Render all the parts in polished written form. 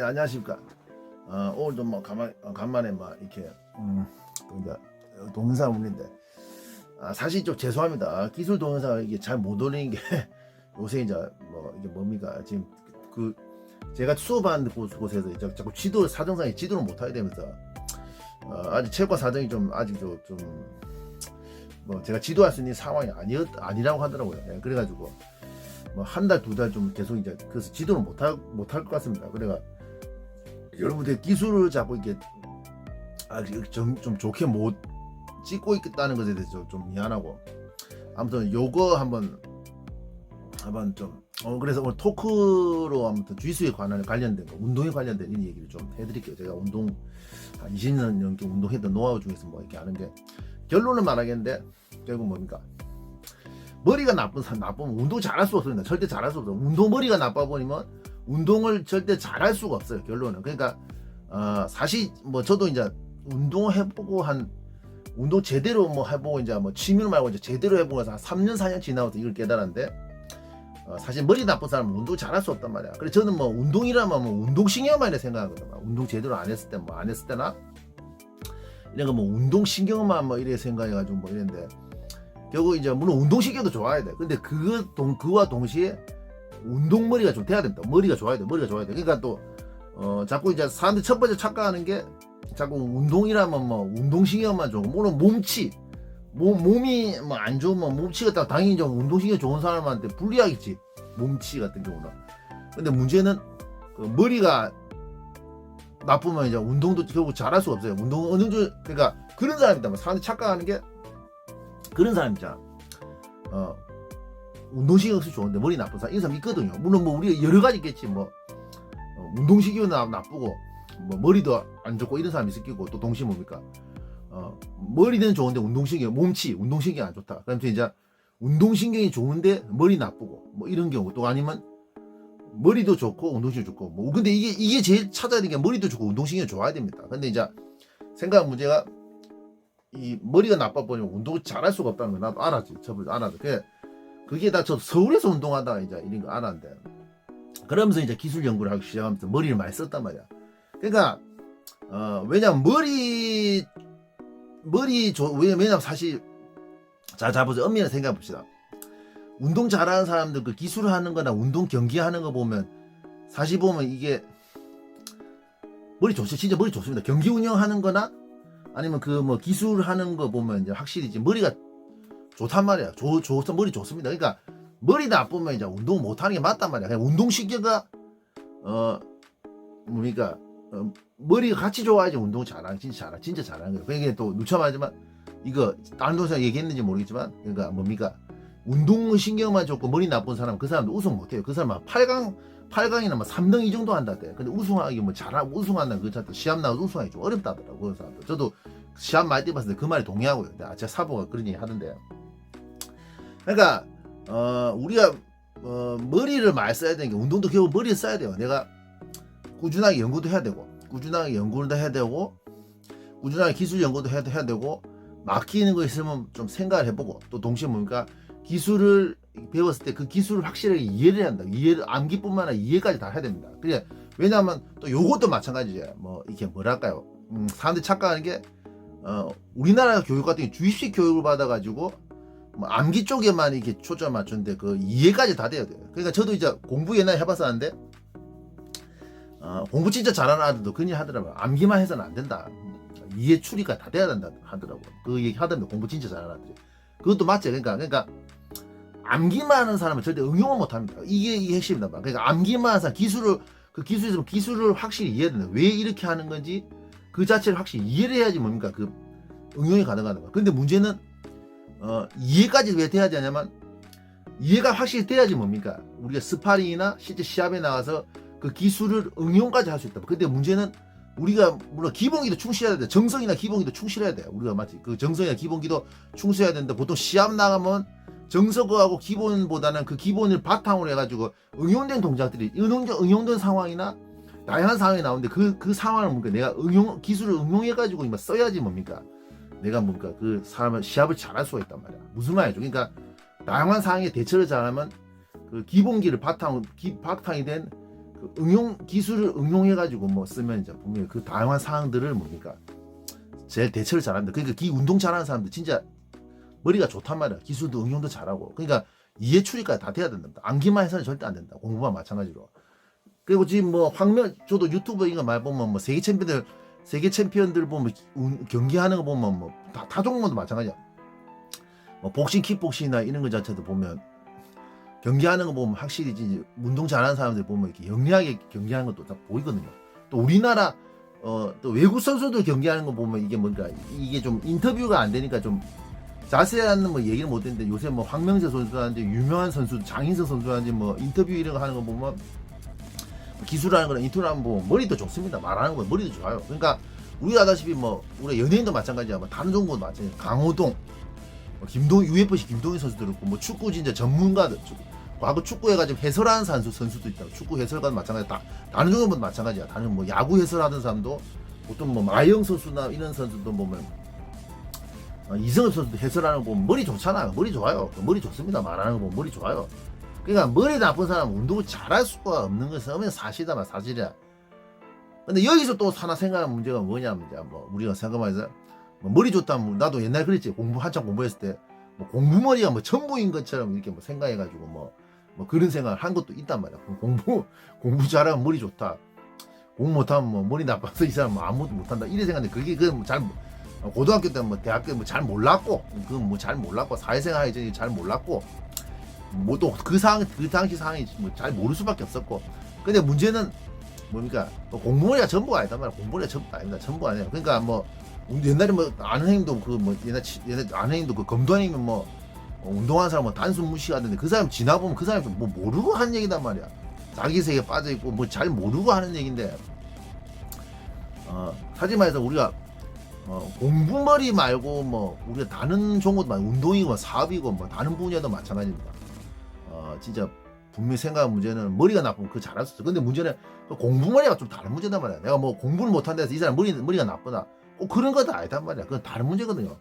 안녕하십니까. 오늘도 뭐 간만에 막 이렇게 이제 동영상 올린데 사실 좀 죄송합니다. 기술 동영상 이게 잘 못 올리는 게 요새 이제 뭐 이게 뭡니까 지금 그 제가 수업하는 곳에서 이제 자꾸 사정상에 지도를 못 하게 되면서 아직 체육과 사정이 좀 아직도 좀 뭐 제가 지도할 수 있는 상황이 아니라고 하더라고요. 예, 그래가지고 뭐 한 달 두 달 좀 계속 이제 그래서 지도를 못할 것 같습니다. 그래가 여러분들 기술을 잡고 이게 좀 좋게 못 찍고 있다는 것에 대해서 좀 미안하고 아무튼 요거 한번 좀 그래서 오늘 토크로 아무튼 주짓수에 관련된 거 운동에 관련된 이 얘기를 좀 해드릴게요. 제가 운동 한 20년 넘게 운동했던 노하우 중에서 뭐 이렇게 아는 게 결론은 말하겠는데 결국 뭡니까 머리가 나쁘면 운동 잘할 수 없습니다. 절대 잘할 수 없어요. 운동 머리가 나빠 버리면 운동을 절대 잘할 수가 없어요. 결론은. 그러니까 사실 뭐 저도 이제 운동 해보고 운동 제대로 뭐 해보고 이제 뭐 취미로 말고 이제 제대로 해보고 한 3년 4년 지나서 이걸 깨달았는데 사실 머리 나쁜 사람은 운동 잘할 수 없단 말이야. 그래서 저는 뭐 운동이라면 뭐 운동신경만 이렇게 생각하거든요. 운동 제대로 안 했을 때나 이런 거 뭐 운동신경만 뭐 이래 생각해가지고 뭐 이랬는데 결국 이제 물론 운동신경도 좋아야 돼. 근데 그와 동시에 운동머리가 좀 돼야 됩니다. 머리가 좋아야 돼. 그러니까 또 자꾸 이제 사람들 첫 번째 착각하는 게 자꾸 운동이라면 뭐 운동신경만 좋고 물론 몸이 뭐 안 좋으면 몸치가 당연히 좀 운동신경 좋은 사람한테 불리하겠지. 몸치 같은 경우는. 근데 문제는 그 머리가 나쁘면 이제 운동도 결국 잘할 수가 없어요. 운동 어느 정도 그러니까 그런 사람이다. 사람들이 착각하는 게 그런 사람 있잖아. 운동신경이 좋은데 머리 나쁜 사람 이 사람 있거든요. 물론 뭐 우리가 여러 가지 있겠지. 뭐 운동신경이 나쁘고 뭐 머리도 안 좋고 이런 사람이 있을 거고 또 동시에 뭡니까? 머리는 좋은데 운동신경이 안 좋다. 그럼 이제 운동신경이 좋은데 머리 나쁘고 뭐 이런 경우 또 아니면 머리도 좋고 운동신경이 좋고 뭐 근데 이게 제일 찾아야 되는 게 머리도 좋고 운동신경이 좋아야 됩니다. 근데 이제 생각 문제가 이 머리가 나빠 버리면 운동을 잘할 수가 없다는 거 나도 알았지. 그게 다 저 서울에서 운동하다가 이제 이런 거 알았는데 그러면서 이제 기술 연구를 하기 시작하면서 머리를 많이 썼단 말이야. 그러니까 왜냐면 왜냐면 사실 자 보세요. 엄밀히 생각해 봅시다. 운동 잘하는 사람들 그 기술을 하는 거나 운동 경기하는 거 보면 사실 보면 이게 진짜 머리 좋습니다. 경기 운영하는 거나 아니면 그 뭐 기술하는 거 보면 이제 확실히 이제 머리가 좋단 말이야. 머리 좋습니다. 그러니까 머리 나쁘면 이제 운동 못 하는 게 맞단 말이야. 그냥 운동신경가 뭡니까 머리가 같이 좋아야지 운동 진짜 잘하는 거예요. 그러니까 또 누차 말하지만 이거 다른 동생 얘기했는지 모르겠지만 그러니까 뭡니까 운동신경만 좋고 머리 나쁜 사람 그 사람도 우승 못해요. 그 사람은 8강이나 뭐 3등 이 정도 한다대. 근데 우승하기 뭐 잘하고 우승한다는 그 자체 시합 나가서 우승하기 좀 어렵다 하더라고. 그 사람도 저도 시합 많이 뛰어봤을 때 그 말에 동의하고요. 제 사보가 그런 얘기 하던데요. 그러니까 우리가 머리를 많이 써야 되는 게 운동도 결국 머리를 써야 돼요. 내가 꾸준하게 연구도 해야 되고 꾸준하게 기술 연구도 해야 되고 막히는 거 있으면 좀 생각을 해보고 또 동시에 뭡니까 기술을 배웠을 때 그 기술을 확실하게 이해를 해야 한다. 암기뿐만 아니라 이해까지 다 해야 됩니다. 그래 왜냐하면 또 요것도 마찬가지예요. 뭐 이게 뭐랄까요? 사람들이 착각하는 게 우리나라 교육 같은 게 주입식 교육을 받아가지고 뭐 암기 쪽에만 이렇게 초점 맞추는데 그 이해까지 다 돼야 돼요. 그러니까 저도 이제 공부 옛날에 해봤었는데 공부 진짜 잘하는 아들도 그냥 하더라고요. 암기만 해서는 안 된다. 이해 추리가 다 돼야 된다 하더라고요. 그 얘기 하던데 공부 진짜 잘하는 아들이. 그것도 맞죠. 그러니까 암기만 하는 사람은 절대 응용을 못 합니다. 이게 핵심이다. 그러니까 암기만 하는 사람 기술을 확실히 이해해야 된다. 왜 이렇게 하는 건지 그 자체를 확실히 이해를 해야지 뭡니까 그 응용이 가능하다. 근데 문제는 이해까지 왜 돼야 되냐면 이해가 확실히 돼야지 뭡니까 우리가 스파링이나 실제 시합에 나가서 그 기술을 응용까지 할 수 있다. 근데 문제는 우리가 물론 기본기도 충실해야 돼. 정성이나 기본기도 충실해야 돼. 우리가 마치 그 정성이나 기본기도 충실해야 되는데 보통 시합 나가면 정석하고 기본보다는 그 기본을 바탕으로 해가지고 응용된 동작들이 응용된 상황이나 다양한 상황이 나오는데 그 상황을 뭡니까 내가 기술을 응용해가지고 이만 써야지 뭡니까 내가 뭡니까 그 사람을 시합을 잘할 수가 있단 말이야. 무슨 말이죠? 그러니까 다양한 상황에 대처를 잘하면 그 기본기를 바탕이 된 그 응용 기술을 응용해가지고 뭐 쓰면 이제 분명히 그 다양한 상황들을 뭡니까 제일 대처를 잘한다. 그러니까 기 운동 잘하는 사람들 진짜 머리가 좋단 말이야. 기술도 응용도 잘하고. 그러니까 이해 추리까지 다 돼야 된다. 암기만 해서는 절대 안 된다. 공부만 마찬가지로. 그리고 지금 뭐 황명 저도 유튜브 이거 말 보면 뭐 세계 챔피언들 보면 경기하는 거 보면 뭐 다 종목도 마찬가지야. 뭐 복싱, 킥복싱이나 이런 거 자체도 보면 경기하는 거 보면 확실히 이제 운동 잘하는 사람들 보면 이렇게 영리하게 경기하는 것도 다 보이거든요. 또 우리나라 또 외국 선수들 경기하는 거 보면 이게 뭔가 이게 좀 인터뷰가 안 되니까 좀 자세한 뭐 얘기를 못 했는데 요새 뭐 황명재 선수한테 유명한 선수 장인성 선수한테 뭐 인터뷰 이런 거 하는 거 보면 기술하는 거랑 인터뷰하면 뭐 머리도 좋습니다. 말하는 거 머리도 좋아요. 그러니까 우리가 아다시피 뭐 우리 연예인도 마찬가지야. 뭐 다른 종목도 마찬가지. 강호동, 김동 UFC 김동희 선수도 있고 뭐 축구 진짜 전문가들 과거 축구 해가지고 해설하는 선수도 있다고. 축구 해설가도 마찬가지야. 다른 종목도 마찬가지야. 다른 뭐 야구 해설하던 사람도 보통 뭐 마영 선수나 이런 선수도 보면 이승엽 선수도 해설하는 거 보면 머리 좋잖아요. 머리 좋아요. 머리 좋습니다. 말하는 거 보면 머리 좋아요. 그러니까 머리 나쁜 사람은 운동을 잘할 수가 없는 것은 없는 사실이다. 사실이야. 근데 여기서 또 하나 생각하는 문제가 뭐냐면 이제 뭐 우리가 생각해서 뭐 머리 좋다면 나도 옛날 그랬지. 한참 공부했을 때 뭐 공부머리가 뭐 전부인 것처럼 이렇게 뭐 생각해가지고 뭐 그런 생각을 한 것도 있단 말이야. 공부 잘하면 머리 좋다. 공부 못하면 뭐 머리 나빠서 이 사람 뭐 아무것도 못한다. 이래 생각하는데 그게 잘 고등학교 때 뭐 대학교 뭐 잘 몰랐고 잘 몰랐고 사회생활 하기 전에 잘 몰랐고 뭐 또 그 당시 상황이 뭐 잘 모를 수밖에 없었고. 근데 문제는 뭡니까 공부머리가 전부가 아니다 말이야. 공부머리가 전부가 아닙니다. 전부가 아니에요. 그러니까 뭐 옛날에 뭐 아는 형도 그 뭐 옛날 아는 형도 그 검도아니면 뭐 운동하는 사람 뭐 단순 무시하던데 그 사람 지나보면 그 사람이 좀 뭐 모르고 한 얘기단 말이야. 자기 세계에 빠져 있고 뭐 잘 모르고 하는 얘기인데 사실 말해서 우리가 공부머리 말고 뭐 우리가 다른 종목도 말고 운동이고 사업이고 뭐 다른 분야도 마찬가지입니다. 진짜 분명히 생각한 문제는 머리가 나쁘면 그거 잘할 수 있어. 근데 문제는 공부머리가 좀 다른 문제단 말이야. 내가 뭐 공부를 못한다 해서 이 사람 머리가 나쁘다. 꼭 그런 것도 아니단 말이야. 그건 다른 문제거든요.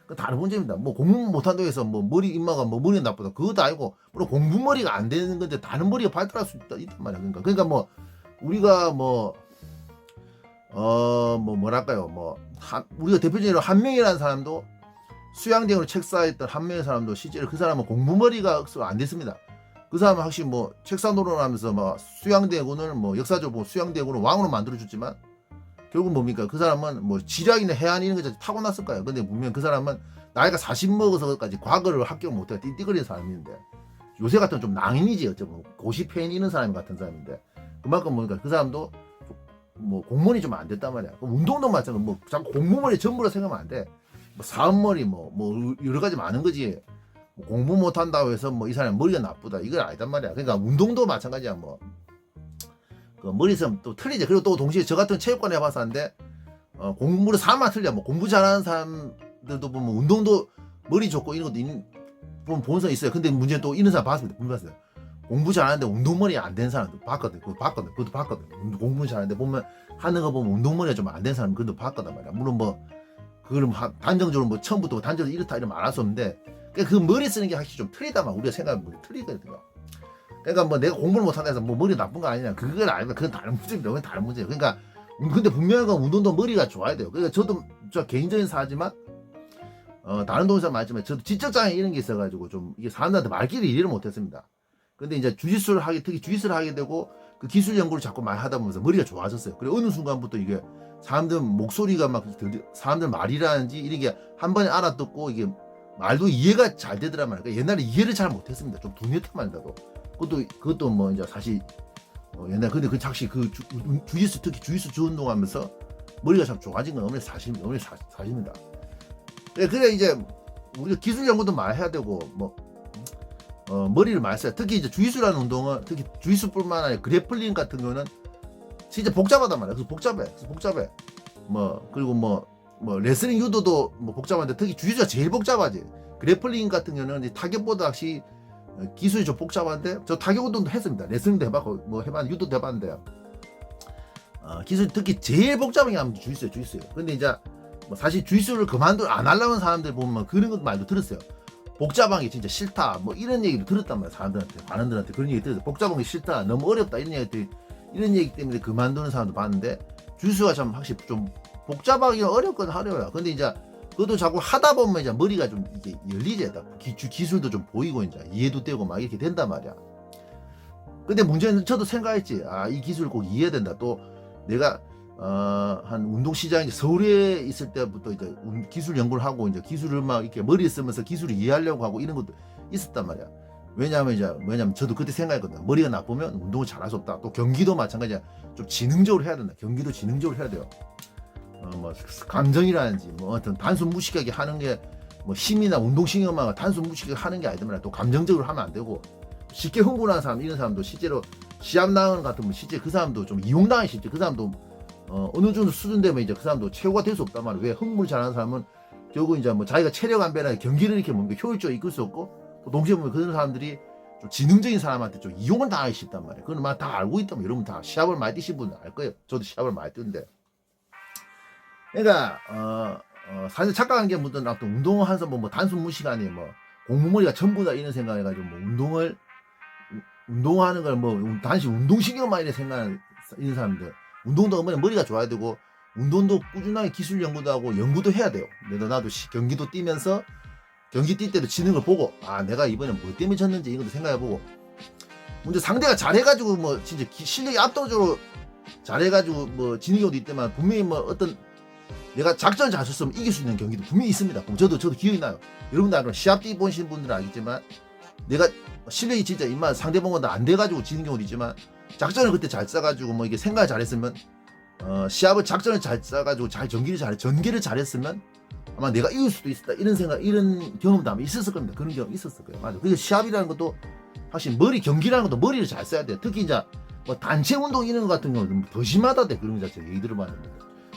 그 다른 문제입니다. 뭐 공부 못한다고 해서 뭐 머리 인마가 뭐 머리가 나쁘다. 그것도 아니고 물론 공부머리가 안 되는 건데 다른 머리가 발달할 수 있단 말이야. 그러니까 뭐 우리가 뭐랄까요 우리가 대표적으로 한명이라는 사람도 수양대으로 책사했던 한명의 사람도 실제로 그 사람은 공부머리가 안 됐습니다. 그 사람은 확실히 뭐 책사 노릇하면서 막 수양대군을 뭐 역사적으로 보면 수양대군을 왕으로 만들어줬지만 결국 뭡니까 그 사람은 뭐 지략이나 해안 이런 거 타고났을 거예요. 근데 분명 그 사람은 나이가 40 먹어서까지 과거를 합격 못해 띠띠거리는 사람인데 요새 같은 좀 낭인이지 어쩌면 고시 팬 이런 사람 같은 사람인데 그만큼 뭡니까 그 사람도 뭐 공무원이 좀 안 됐단 말이야. 운동도 마찬가지로 뭐 자꾸 공부머리 전부로 생각하면 안 돼. 뭐 사업머리 뭐 여러 가지 많은 거지. 뭐 공부 못한다고 해서 뭐 이 사람 머리가 나쁘다 이건 아니단 말이야. 그러니까 운동도 마찬가지야. 뭐 그 머리선 또 틀리지. 그리고 또 동시에 저 같은 체육관에 해봐서 하는데 공부를 사람만 틀려. 뭐 공부 잘하는 사람들도 보면 운동도 머리 좋고 이런 것도 보면 본성 있어요. 근데 문제는 또 이런 사람 봤습니다. 분명 봤어요. 공부 잘하는데 운동머리 안 된 사람도 봤거든. 그것도 봤거든. 공부 잘하는데 보면 하는 거 보면 운동머리가 좀 안 된 사람 그것도 봤거든 말이야. 물론 뭐 그걸 단정적으로 뭐 처음부터 단정적으로 이렇다 이러면 안 할 수 없는데 그 머리 쓰는 게 확실히 좀 틀리다만 우리가 생각하면 틀리거든요. 그러니까 뭐 내가 공부를 못한다 해서 뭐 머리 나쁜 거 아니냐 그건 아니면 그건 다른 문제입니다. 그건 다른 문제예요. 그러니까 근데 분명한 건 운동도 머리가 좋아야 돼요. 그러니까 저도 저 개인적인 사지만 다른 동사 말지만 저도 지적장애 이런 게 있어가지고 좀 이게 사람들한테 말귀를 이해를 못했습니다. 근데 이제 주짓수를 특히 주짓수를 하게 되고 그 기술 연구를 자꾸 많이 하다 보면서 머리가 좋아졌어요. 그리고 어느 순간부터 이게 사람들 목소리가 막 사람들 말이라는지 이렇게 한 번에 알아듣고 이게 말도 이해가 잘 되더란 말이에요. 그러니까 옛날에 이해를 잘 못했습니다. 좀 둔했단 말이다도. 그것도 뭐 이제 사실 옛날 근데 그 작시 그 주짓수 특히 주짓수 주운동하면서 머리가 참 좋아진 건 오늘 사실입니다. 그래 이제 우리가 기술 연구도 많이 해야 되고 뭐 머리를 많이 써야. 특히 이제 주짓수라는 운동은 특히 주짓수뿐만 아니라 그래플링 같은 경우는 진짜 복잡하단 말이야. 그래서 복잡해. 그리고 뭐 레슬링 유도도 뭐 복잡한데 특히 주짓수가 제일 복잡하지. 그래플링 같은 경우는 타격보다 확실히 기술이 좀 복잡한데 저 타격 운동도 했습니다. 레슬링도 해봤고 뭐 해봤는데 유도도 해봤는데 기술 특히 제일 복잡한 게 아무래도 주짓수예요. 근데 이제 뭐 사실 주짓수를 안 하려는 사람들 보면 그런 것 말도 들었어요. 복잡한 게 진짜 싫다 뭐 이런 얘기를 들었단 말이야. 사람들한테 관원들한테 그런 얘기 들었어. 복잡한 게 싫다 너무 어렵다 이런 얘기 때문에 그만두는 사람도 봤는데 주짓수가 참 확실히 좀 복잡하기가 어렵거든 하려야. 근데 이제 그것도 자꾸 하다 보면 이제 머리가 좀 이제 열리지. 기술도 좀 보이고 이제 이해도 되고 막 이렇게 된단 말이야. 근데 문제는 저도 생각했지. 아, 이 기술을 꼭 이해해야 된다. 또 내가 한 운동시장에 서울에 있을 때부터 이제 기술 연구를 하고 이제 기술을 막 이렇게 머리에 쓰면서 기술을 이해하려고 하고 이런 것도 있었단 말이야. 왜냐하면 저도 그때 생각했거든. 머리가 나쁘면 운동을 잘할 수 없다. 또 경기도 마찬가지야. 좀 지능적으로 해야 된다. 경기도 지능적으로 해야 돼요. 뭐 감정이라든지 뭐 어떤 단순 무식하게 하는 게 뭐 힘이나 운동신경만 단순 무식하게 하는 게 아니더만 또 감정적으로 하면 안 되고 쉽게 흥분하는 사람 이런 사람도 실제로 시합 나가는 것 같으면 실제 그 사람도 좀 이용당해. 실제 그 사람도 어느 정도 수준 되면 이제 그 사람도 최고가 될 수 없단 말이야. 왜 흥분을 잘하는 사람은 결국 이제 뭐 자기가 체력 안 배나 경기를 이렇게 뭔가 효율적으로 이끌 수 없고 또 동시에 보면 그런 사람들이 좀 지능적인 사람한테 좀 이용을 당하기 쉽단 말이야. 그건 막 다 알고 있다면 여러분 다 시합을 많이 뛰신 분은 알 거예요. 저도 시합을 많이 뛰는데. 그러니까 사실 착각한 게 무슨 어떤 운동을 하면서 뭐 단순 무시간에 뭐 공부머리가 전부다 이런 생각해가지고 뭐 운동하는 걸 뭐 단지 운동신경만 이렇게 생각하는 이런 사람들. 운동도 머리가 좋아야 되고 운동도 꾸준하게 기술 연구도 하고 연구도 해야 돼요. 나도 경기도 뛰면서 경기 뛸 때도 지는 걸 보고 아 내가 이번에 뭐 때문에 졌는지 이것도 생각해보고 먼저 상대가 잘해가지고 뭐 진짜 실력이 압도적으로 잘해가지고 뭐 지는 경우도 있지만 분명히 뭐 어떤 내가 작전을 잘 썼으면 이길 수 있는 경기도 분명히 있습니다. 그럼 저도 기억이 나요. 여러분들 아마 시합 뛰 보신 분들은 알겠지만 내가 실력이 진짜 입만 상대방보다 안 돼가지고 지는 경우도 있지만 작전을 그때 잘 짜가지고 뭐 이게 생각을 잘했으면 시합을 작전을 잘 짜가지고 전개를 잘했으면 아마 내가 이길 수도 있었다 이런 경험도 아마 있었을 겁니다. 그런 경험 있었을 거예요. 맞아. 그래서 시합이라는 것도 사실 경기라는 것도 머리를 잘 써야 돼요. 특히 이제 뭐 단체 운동 이런 것 같은 경우는 더 심하다대 그런 거 자체 얘기 들어봤는데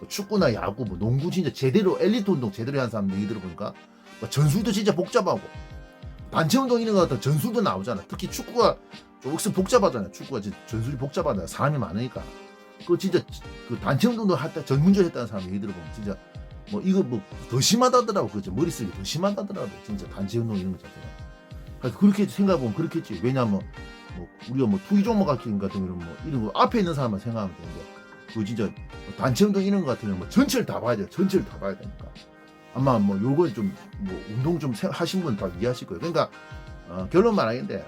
뭐 축구나 야구, 뭐 농구 진짜 제대로 엘리트 운동 제대로 한 사람 얘기 들어보니까 뭐 전술도 진짜 복잡하고 단체 운동 이런 거 같은 전술도 나오잖아. 특히 축구가 좀 억수 복잡하잖아요. 축구가 전술이 복잡하잖아요. 사람이 많으니까. 그 진짜 그 단체 운동도 할 때 전문적으로 했다는 사람 얘기 들어보면 진짜 뭐 이거 뭐 더 심하다더라고. 그죠? 머리 쓰기 더 심하다더라고. 진짜 단체 운동 이런 거 자체가. 그렇게 생각해보면 그렇겠지. 왜냐면 뭐 우리가 뭐 투기 종목 같은 경우는 뭐 이런 거 앞에 있는 사람만 생각하면 되는데 그 진짜 단체 운동 이런 거 같은 경우는 뭐 전체를 다 봐야 돼요. 전체를 다 봐야 되니까. 아마 뭐 요거 좀 뭐 운동 좀 하신 분 다 이해하실 거예요. 그러니까 결론 말하겠는데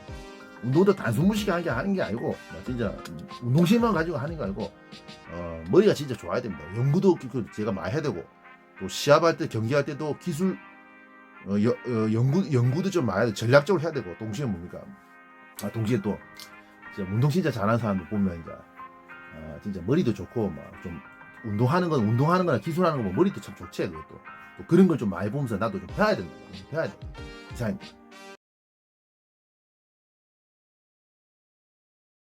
운동도 단순 무식하게 하는 게 아니고 뭐 진짜 운동심만 가지고 하는 게 아니고 머리가 진짜 좋아야 됩니다. 연구도 제가 많이 해야 되고 또 시합할 때 경기할 때도 기술 연구도 좀 많이 해야 되고 전략적으로 해야 되고 동시에 뭡니까? 동시에 또 진짜 운동 진짜 잘하는 사람들 보면 이제 진짜 머리도 좋고 막 좀 운동하는 거나 기술하는 거 뭐 머리도 참 좋지. 그것도 또 그런 걸 좀 많이 보면서 나도 좀 배워야 된다. 배워야 돼. 이상입니다.